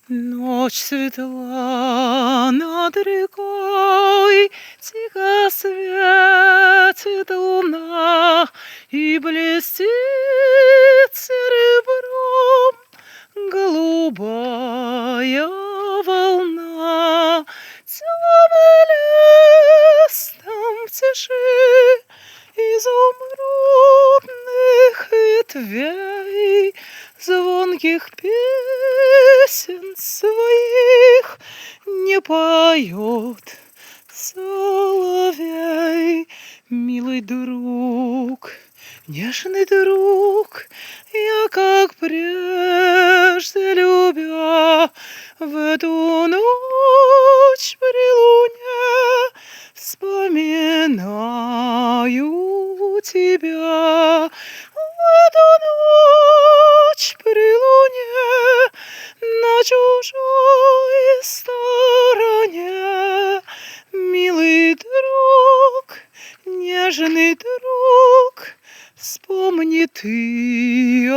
Ночь светла над рекой, Тихо светит луна, И блестит серебром голубая волна. Темный лес там в тиши изумрудных ветвей, Звонких песен своих не поет соловей. Милый друг, нежный друг, я, как прежде любя, в эту ночь при луне вспоминаю тебя. В эту ночь при луне на чужой стороне, милый друг, нежный друг, вспомни ты